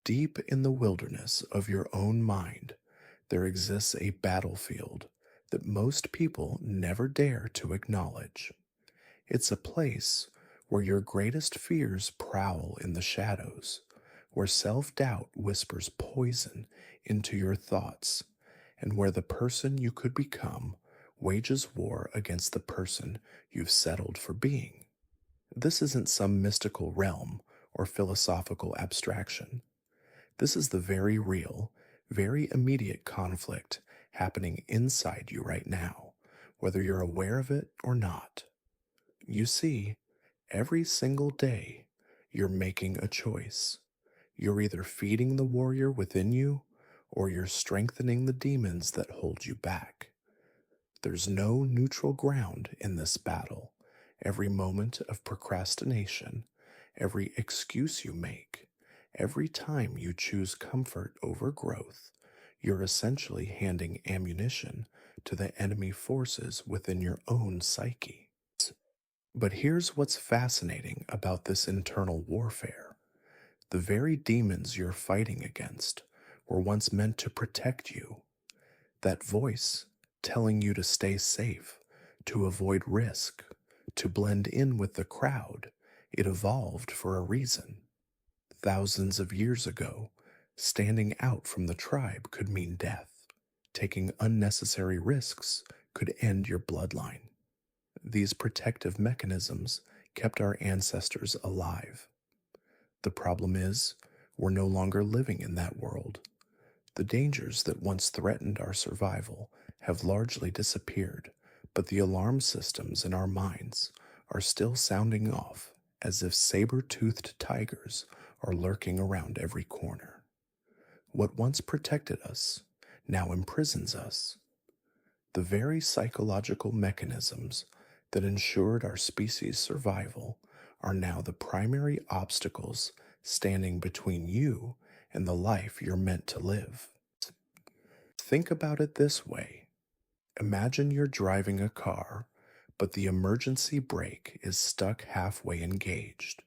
Deep in the wilderness of your own mind, there exists a battlefield that most people never dare to acknowledge. It's a place where your greatest fears prowl in the shadows, where self doubt whispers poison into your thoughts, and where the person you could become wages war against the person you've settled for being. This isn't some mystical realm or philosophical abstraction. This is the very real, very immediate conflict happening inside you right now, whether you're aware of it or not. You see, every single day, you're making a choice. You're either feeding the warrior within you, or you're strengthening the demons that hold you back. There's no neutral ground in this battle. Every moment of procrastination, every excuse you make, every time you choose comfort over growth, you're essentially handing ammunition to the enemy forces within your own psyche. But here's what's fascinating about this internal warfare. The very demons you're fighting against were once meant to protect you. That voice telling you to stay safe, to avoid risk, to blend in with the crowd, it evolved for a reason. Thousands of years ago, standing out from the tribe could mean death. Taking unnecessary risks could end your bloodline. These protective mechanisms kept our ancestors alive. The problem is, we're no longer living in that world. The dangers that once threatened our survival have largely disappeared, but the alarm systems in our minds are still sounding off as if saber-toothed tigers are lurking around every corner. What once protected us now imprisons us. The very psychological mechanisms that ensured our species' survival are now the primary obstacles standing between you and the life you're meant to live. Think about it this way. Imagine you're driving a car, but the emergency brake is stuck halfway engaged.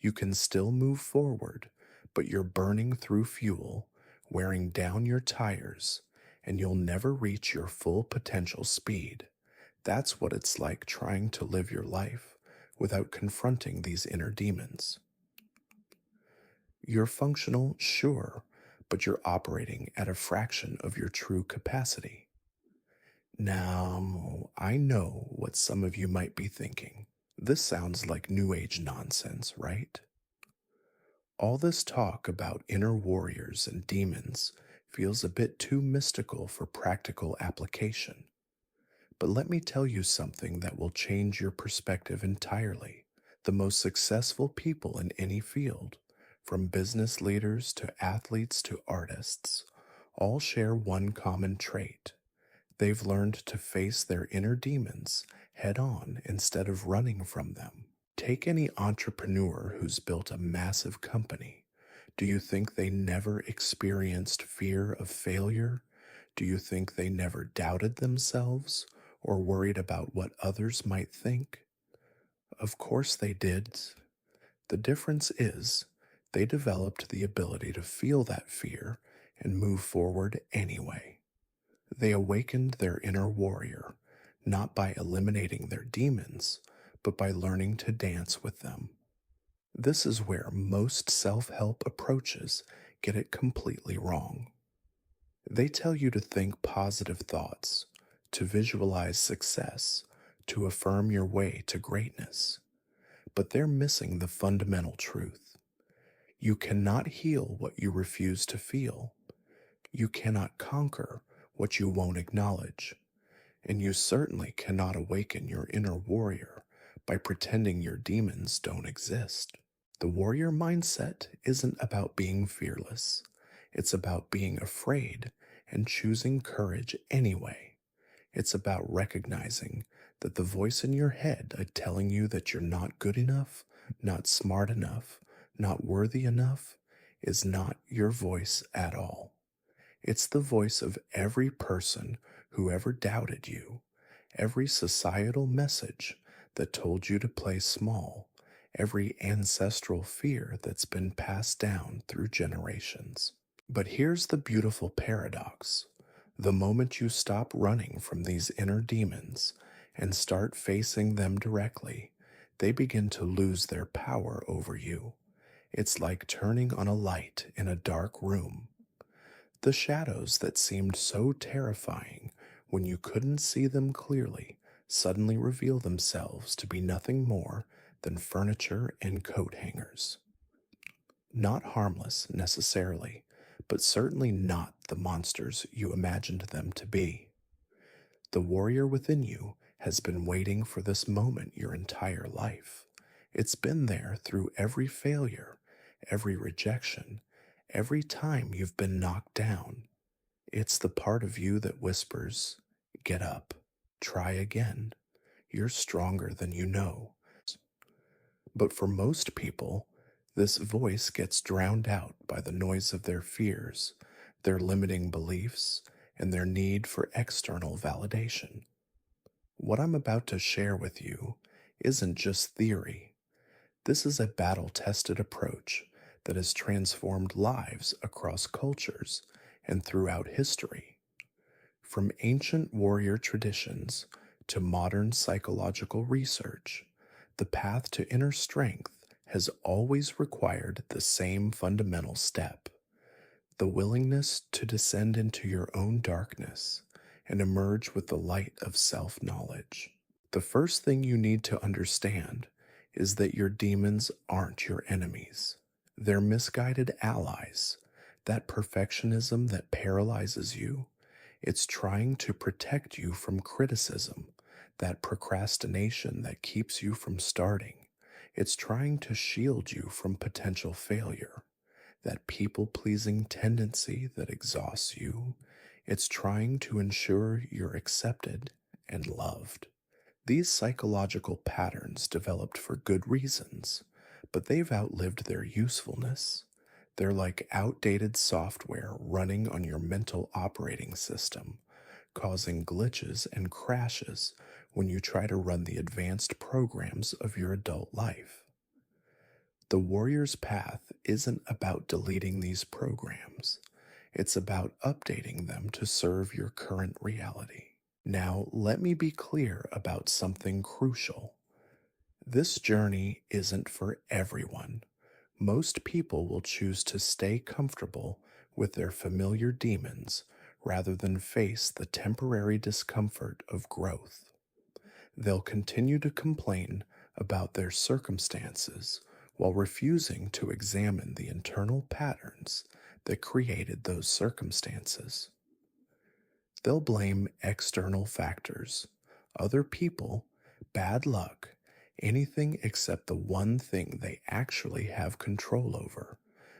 You can still move forward, but you're burning through fuel, wearing down your tires, and you'll never reach your full potential speed. That's what it's like trying to live your life without confronting these inner demons. You're functional, sure, but you're operating at a fraction of your true capacity. Now, I know what some of you might be thinking. This sounds like New Age nonsense, right? All this talk about inner warriors and demons feels a bit too mystical for practical application. But let me tell you something that will change your perspective entirely. The most successful people in any field, from business leaders to athletes to artists, all share one common trait. They've learned to face their inner demons head on instead of running from them. Take any entrepreneur who's built a massive company. Do you think they never experienced fear of failure? Do you think they never doubted themselves or worried about what others might think? Of course they did. The difference is they developed the ability to feel that fear and move forward anyway. They awakened their inner warrior, not by eliminating their demons, but by learning to dance with them. This is where most self-help approaches get it completely wrong. They tell you to think positive thoughts, to visualize success, to affirm your way to greatness. But they're missing the fundamental truth. You cannot heal what you refuse to feel. You cannot conquer what you won't acknowledge. And you certainly cannot awaken your inner warrior by pretending your demons don't exist. The warrior mindset isn't about being fearless. It's about being afraid and choosing courage anyway. It's about recognizing that the voice in your head telling you that you're not good enough, not smart enough, not worthy enough is not your voice at all. It's the voice of every person who ever doubted you, every societal message that told you to play small, every ancestral fear that's been passed down through generations. But here's the beautiful paradox. The moment you stop running from these inner demons and start facing them directly, they begin to lose their power over you. It's like turning on a light in a dark room. The shadows that seemed so terrifying when you couldn't see them clearly suddenly reveal themselves to be nothing more than furniture and coat hangers. Not harmless necessarily, but certainly not the monsters you imagined them to be. The warrior within you has been waiting for this moment your entire life. It's been there through every failure, every rejection, every time you've been knocked down. It's the part of you that whispers, "Get up, try again. You're stronger than you know." But for most people, this voice gets drowned out by the noise of their fears, their limiting beliefs, and their need for external validation. What I'm about to share with you isn't just theory. This is a battle tested approach that has transformed lives across cultures and throughout history. From ancient warrior traditions to modern psychological research, the path to inner strength has always required the same fundamental step: the willingness to descend into your own darkness and emerge with the light of self knowledge. The first thing you need to understand is that your demons aren't your enemies. They're misguided allies. That perfectionism that paralyzes you, it's trying to protect you from criticism. That procrastination that keeps you from starting, it's trying to shield you from potential failure. That people pleasing tendency that exhausts you, it's trying to ensure you're accepted and loved. These psychological patterns developed for good reasons, but they've outlived their usefulness. They're like outdated software running on your mental operating system, causing glitches and crashes when you try to run the advanced programs of your adult life. The warrior's path isn't about deleting these programs. It's about updating them to serve your current reality. Now, let me be clear about something crucial. This journey isn't for everyone. Most people will choose to stay comfortable with their familiar demons rather than face the temporary discomfort of growth. They'll continue to complain about their circumstances while refusing to examine the internal patterns that created those circumstances. They'll blame external factors, other people, bad luck, anything except the one thing they actually have control over: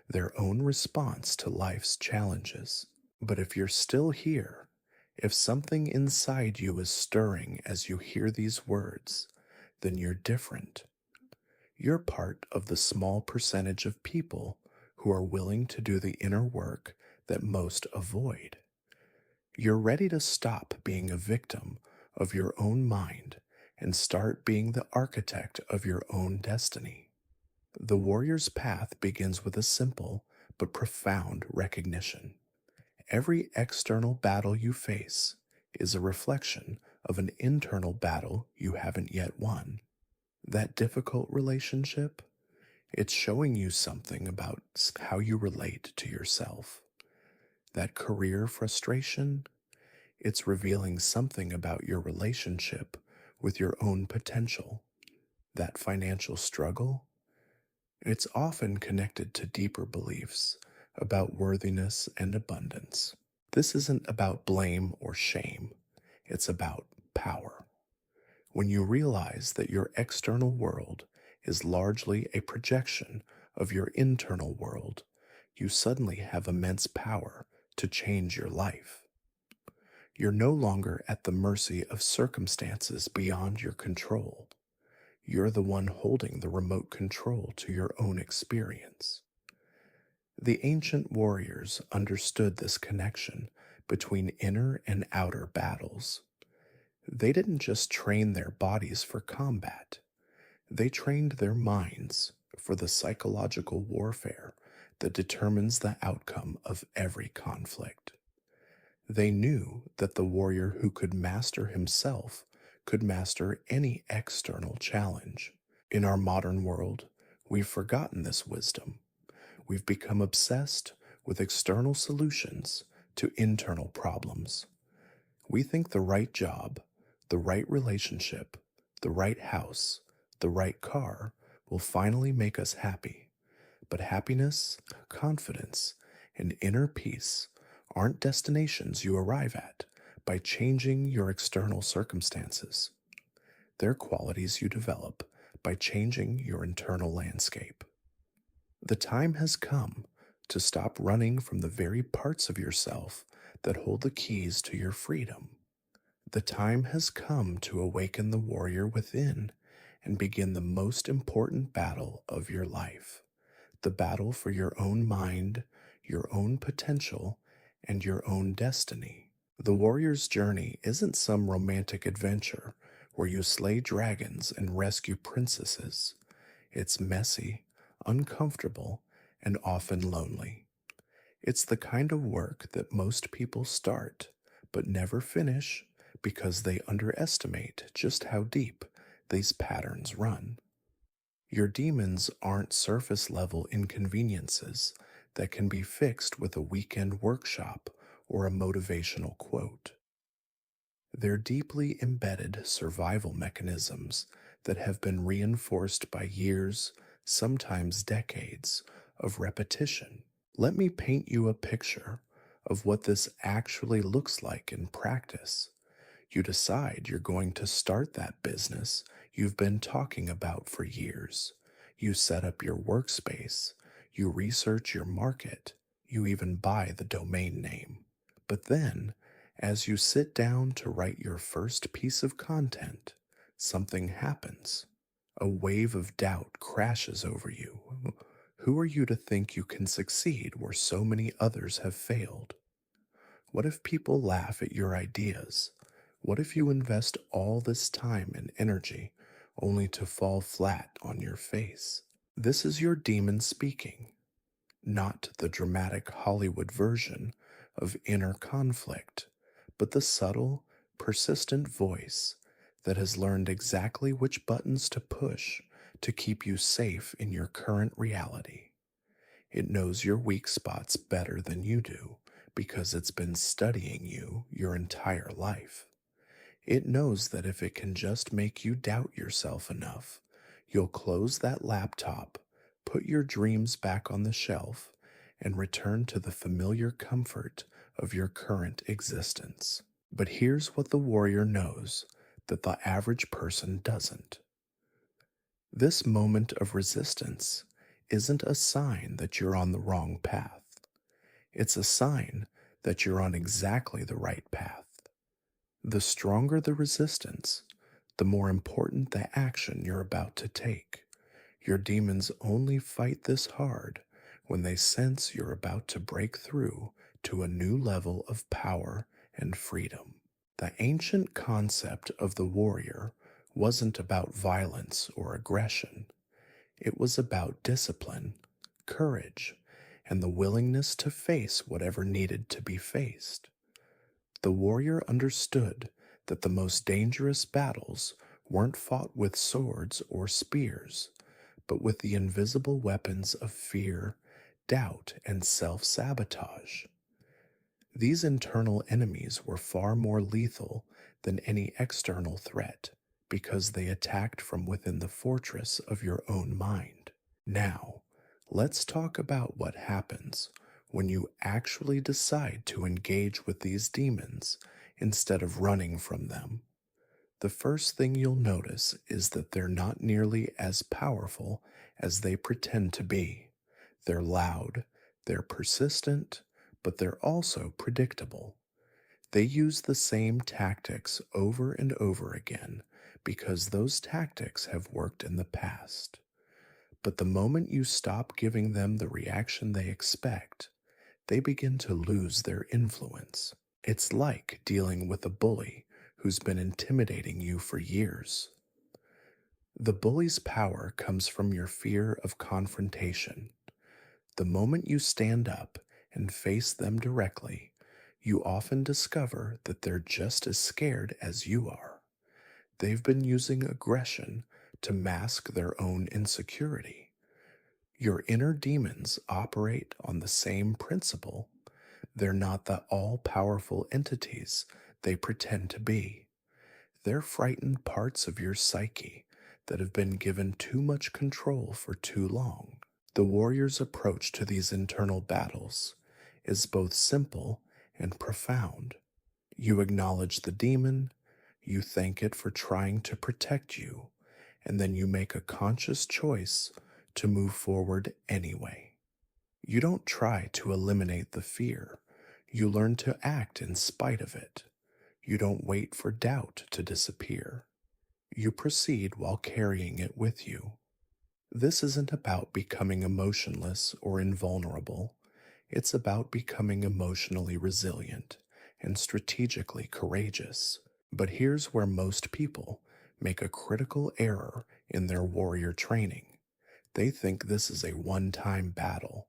their own response to life's challenges. But if you're still here, if something inside you is stirring as you hear these words, then you're different. You're part of the small percentage of people who are willing to do the inner work that most avoid. You're ready to stop being a victim of your own mind and start being the architect of your own destiny. The warrior's path begins with a simple but profound recognition. Every external battle you face is a reflection of an internal battle you haven't yet won. That difficult relationship, it's showing you something about how you relate to yourself. That career frustration, it's revealing something about your relationship with your own potential. That financial struggle, it's often connected to deeper beliefs about worthiness and abundance. This isn't about blame or shame, it's about power. When you realize that your external world is largely a projection of your internal world, you suddenly have immense power to change your life. You're no longer at the mercy of circumstances beyond your control. You're the one holding the remote control to your own experience. The ancient warriors understood this connection between inner and outer battles. They didn't just train their bodies for combat, They trained their minds for the psychological warfare that determines the outcome of every conflict. They knew that the warrior who could master himself could master any external challenge. In our modern world, we've forgotten this wisdom. We've become obsessed with external solutions to internal problems. We think the right job, the right relationship, the right house, the right car will finally make us happy. But happiness, confidence, and inner peace aren't destinations you arrive at by changing your external circumstances. They're qualities you develop by changing your internal landscape. The time has come to stop running from the very parts of yourself that hold the keys to your freedom. The time has come to awaken the warrior within and begin the most important battle of your life, the battle for your own mind, your own potential, and your own destiny. The warrior's journey isn't some romantic adventure where you slay dragons and rescue princesses. It's messy, uncomfortable, and often lonely. It's the kind of work that most people start but never finish because they underestimate just how deep these patterns run. Your demons aren't surface level inconveniences that can be fixed with a weekend workshop or a motivational quote. They're deeply embedded survival mechanisms that have been reinforced by years, sometimes decades, of repetition. Let me paint you a picture of what this actually looks like in practice. You decide you're going to start that business you've been talking about for years. You set up your workspace. You research your market. You even buy the domain name. But then, as you sit down to write your first piece of content, something happens. A wave of doubt crashes over you. Who are you to think you can succeed where so many others have failed? What if people laugh at your ideas? What if you invest all this time and energy only to fall flat on your face? This is your demon speaking, not the dramatic Hollywood version of inner conflict, but the subtle, persistent voice that has learned exactly which buttons to push to keep you safe in your current reality. It knows your weak spots better than you do because it's been studying you your entire life. It knows that if it can just make you doubt yourself enough, you'll close that laptop, put your dreams back on the shelf, and return to the familiar comfort of your current existence. But here's what the warrior knows that the average person doesn't. This moment of resistance isn't a sign that you're on the wrong path. It's a sign that you're on exactly the right path. The stronger the resistance, the more important the action you're about to take. Your demons only fight this hard when they sense you're about to break through to a new level of power and freedom. The ancient concept of the warrior wasn't about violence or aggression. It was about discipline, courage, and the willingness to face whatever needed to be faced. The warrior understood that the most dangerous battles weren't fought with swords or spears, but with the invisible weapons of fear, doubt, and self sabotage. These internal enemies were far more lethal than any external threat because they attacked from within the fortress of your own mind. Now, let's talk about what happens when you actually decide to engage with these demons instead of running from them. The first thing you'll notice is that they're not nearly as powerful as they pretend to be. They're loud, they're persistent, but they're also predictable. They use the same tactics over and over again because those tactics have worked in the past. But the moment you stop giving them the reaction they expect, they begin to lose their influence. It's like dealing with a bully who's been intimidating you for years. The bully's power comes from your fear of confrontation. The moment you stand up and face them directly, you often discover that they're just as scared as you are. They've been using aggression to mask their own insecurity. Your inner demons operate on the same principle. They're not the all powerful entities they pretend to be. They're frightened parts of your psyche that have been given too much control for too long. The warrior's approach to these internal battles is both simple and profound. You acknowledge the demon, you thank it for trying to protect you, and then you make a conscious choice to move forward anyway. You don't try to eliminate the fear, you learn to act in spite of it. You don't wait for doubt to disappear. You proceed while carrying it with you. This isn't about becoming emotionless or invulnerable. It's about becoming emotionally resilient and strategically courageous. But here's where most people make a critical error in their warrior training. They think this is a one-time battle.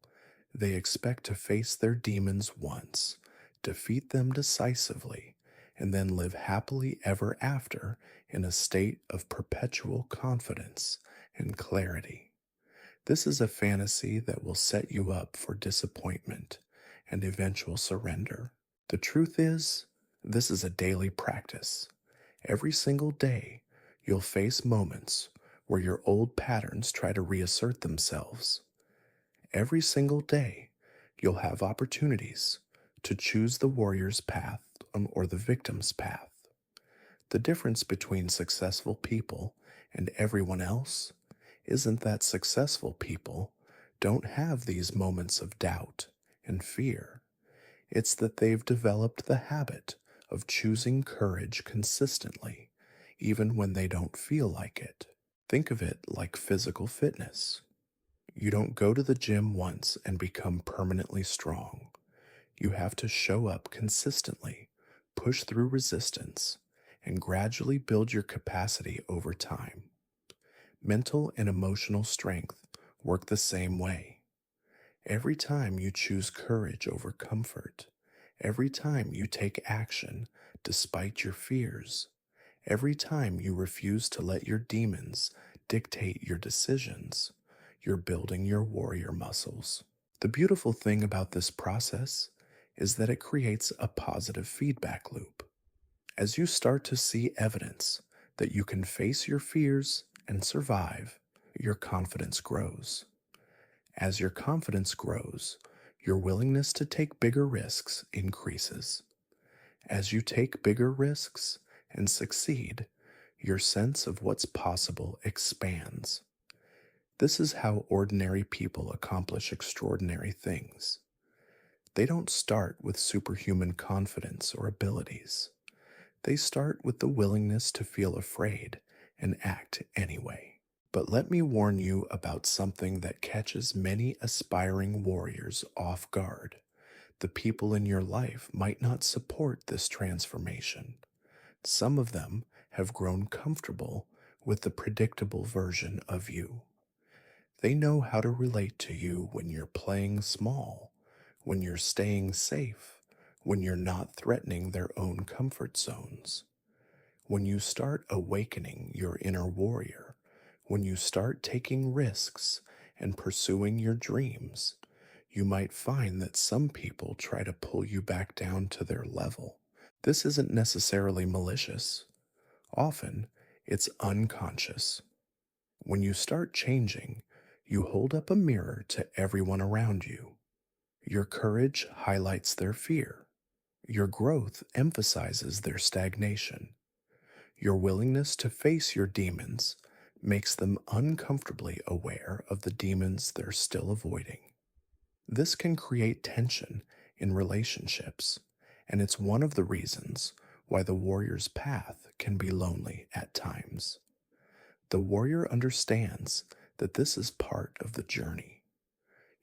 They expect to face their demons once, defeat them decisively, and then live happily ever after in a state of perpetual confidence and clarity. This is a fantasy that will set you up for disappointment and eventual surrender. The truth is, this is a daily practice. Every single day, you'll face moments where your old patterns try to reassert themselves. Every single day, you'll have opportunities to choose the warrior's path or the victim's path. The difference between successful people and everyone else isn't that successful people don't have these moments of doubt and fear. It's that they've developed the habit of choosing courage consistently, even when they don't feel like it. Think of it like physical fitness. You don't go to the gym once and become permanently strong. You have to show up consistently, push through resistance, and gradually build your capacity over time. Mental and emotional strength work the same way. Every time you choose courage over comfort, every time you take action despite your fears, every time you refuse to let your demons dictate your decisions, you're building your warrior muscles. The beautiful thing about this process is that it creates a positive feedback loop. As you start to see evidence that you can face your fears and survive, your confidence grows. As your confidence grows, your willingness to take bigger risks increases. As you take bigger risks and succeed, your sense of what's possible expands. This is how ordinary people accomplish extraordinary things. They don't start with superhuman confidence or abilities. They start with the willingness to feel afraid and act anyway. But let me warn you about something that catches many aspiring warriors off guard. The people in your life might not support this transformation. Some of them have grown comfortable with the predictable version of you. They know how to relate to you when you're playing small, when you're staying safe, when you're not threatening their own comfort zones. When you start awakening your inner warrior, when you start taking risks and pursuing your dreams, you might find that some people try to pull you back down to their level. This isn't necessarily malicious. Often, it's unconscious. When you start changing, you hold up a mirror to everyone around you. Your courage highlights their fear. Your growth emphasizes their stagnation. Your willingness to face your demons makes them uncomfortably aware of the demons they're still avoiding. This can create tension in relationships, and it's one of the reasons why the warrior's path can be lonely at times. The warrior understands that this is part of the journey.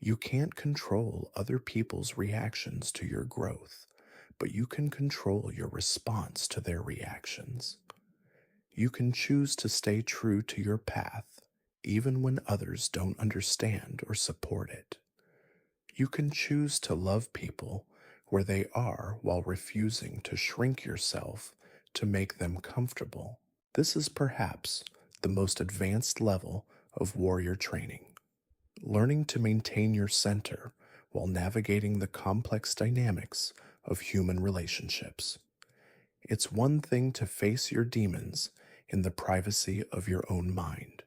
You can't control other people's reactions to your growth, but you can control your response to their reactions. You can choose to stay true to your path, even when others don't understand or support it. You can choose to love people where they are while refusing to shrink yourself to make them comfortable. This is perhaps the most advanced level of warrior training. Learning to maintain your center while navigating the complex dynamics of human relationships. It's one thing to face your demons in the privacy of your own mind.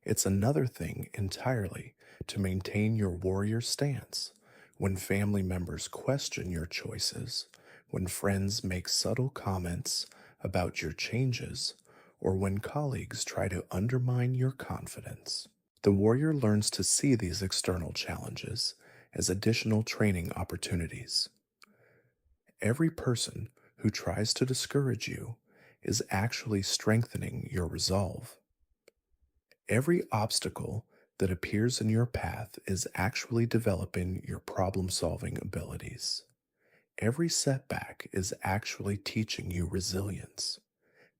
It's another thing entirely to maintain your warrior stance when family members question your choices, when friends make subtle comments about your changes, or when colleagues try to undermine your confidence. The warrior learns to see these external challenges as additional training opportunities. Every person who tries to discourage you is actually strengthening your resolve. Every obstacle that appears in your path is actually developing your problem solving abilities. Every setback is actually teaching you resilience.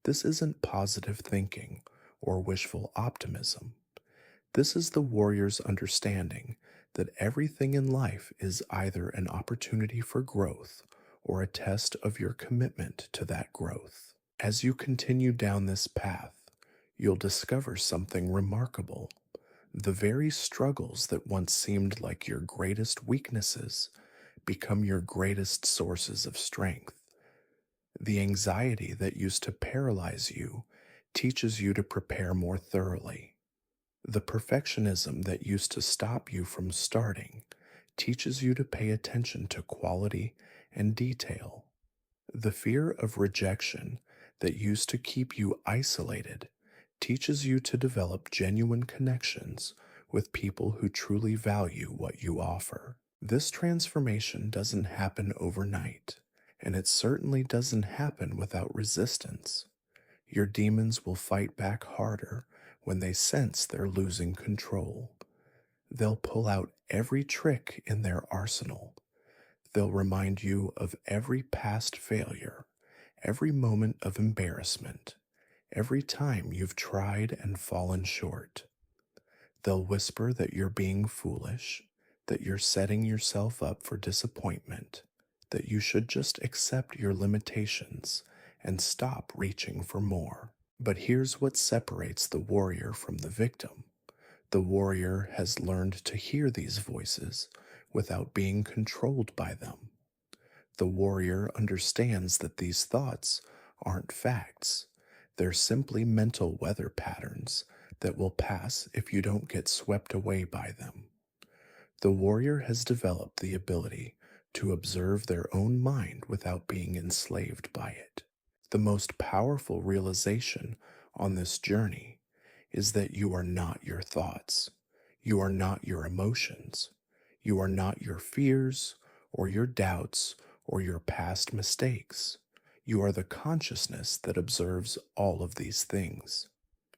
This isn't positive thinking or wishful optimism. This is the warrior's understanding that everything in life is either an opportunity for growth or a test of your commitment to that growth. As you continue down this path, you'll discover something remarkable. The very struggles that once seemed like your greatest weaknesses become your greatest sources of strength. The anxiety that used to paralyze you teaches you to prepare more thoroughly. The perfectionism that used to stop you from starting teaches you to pay attention to quality and detail. The fear of rejection that used to keep you isolated teaches you to develop genuine connections with people who truly value what you offer. This transformation doesn't happen overnight, and it certainly doesn't happen without resistance. Your demons will fight back harder when they sense they're losing control. They'll pull out every trick in their arsenal. They'll remind you of every past failure, every moment of embarrassment, every time you've tried and fallen short. They'll whisper that you're being foolish, that you're setting yourself up for disappointment, that you should just accept your limitations and stop reaching for more. But here's what separates the warrior from the victim. The warrior has learned to hear these voices without being controlled by them. The warrior understands that these thoughts aren't facts. They're simply mental weather patterns that will pass if you don't get swept away by them. The warrior has developed the ability to observe their own mind without being enslaved by it. The most powerful realization on this journey is that you are not your thoughts. You are not your emotions. You are not your fears or your doubts or your past mistakes. You are the consciousness that observes all of these things.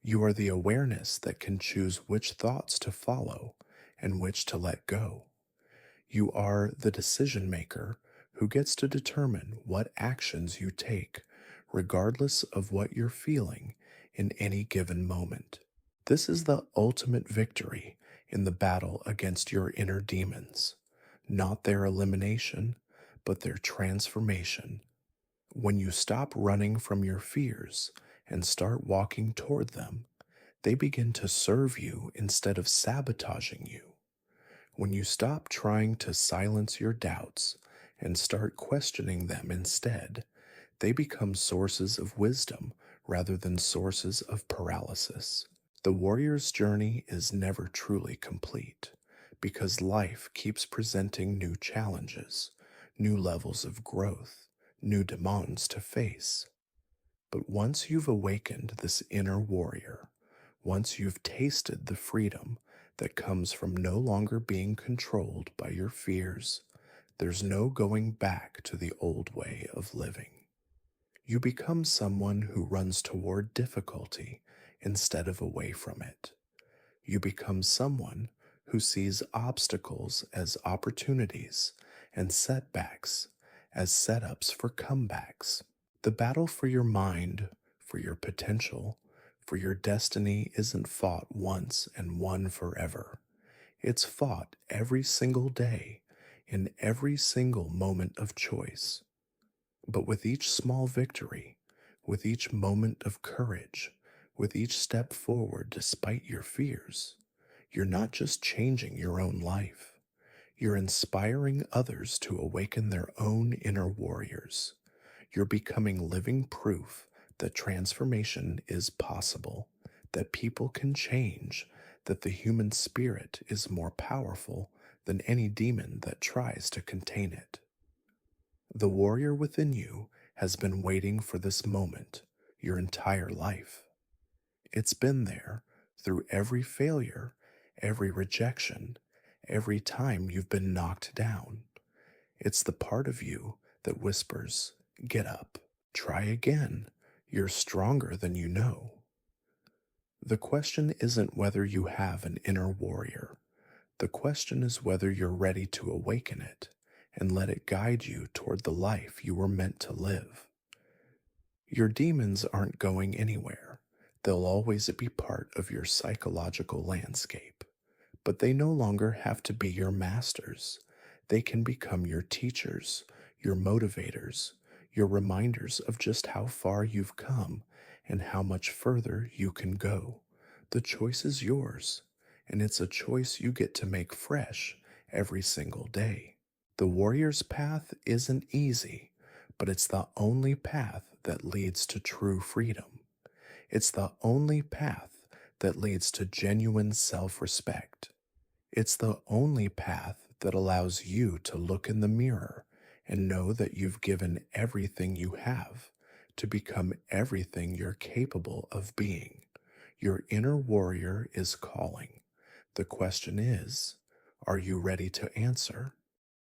You are the awareness that can choose which thoughts to follow and which to let go. You are the decision maker who gets to determine what actions you take, regardless of what you're feeling in any given moment. This is the ultimate victory in the battle against your inner demons, not their elimination, but their transformation. When you stop running from your fears and start walking toward them, they begin to serve you instead of sabotaging you. When you stop trying to silence your doubts and start questioning them instead, they become sources of wisdom rather than sources of paralysis. The warrior's journey is never truly complete because life keeps presenting new challenges, new levels of growth, new demands to face. But once you've awakened this inner warrior, once you've tasted the freedom that comes from no longer being controlled by your fears, there's no going back to the old way of living. You become someone who runs toward difficulty instead of away from it. You become someone who sees obstacles as opportunities and setbacks as setups for comebacks. The battle for your mind, for your potential, for your destiny isn't fought once and won forever. It's fought every single day, in every single moment of choice. But with each small victory, with each moment of courage, with each step forward despite your fears, you're not just changing your own life, you're inspiring others to awaken their own inner warriors. You're becoming living proof that transformation is possible, that people can change, that the human spirit is more powerful than any demon that tries to contain it. The warrior within you has been waiting for this moment your entire life. It's been there through every failure, every rejection, every time you've been knocked down. It's the part of you that whispers, "Get up, try again, you're stronger than you know." The question isn't whether you have an inner warrior. The question is whether you're ready to awaken it and let it guide you toward the life you were meant to live. Your demons aren't going anywhere. They'll always be part of your psychological landscape, but they no longer have to be your masters. They can become your teachers, your motivators, your reminders of just how far you've come and how much further you can go. The choice is yours, and it's a choice you get to make fresh every single day. The warrior's path isn't easy, but it's the only path that leads to true freedom. It's the only path that leads to genuine self respect. It's the only path that allows you to look in the mirror and know that you've given everything you have to become everything you're capable of being. Your inner warrior is calling. The question is, are you ready to answer?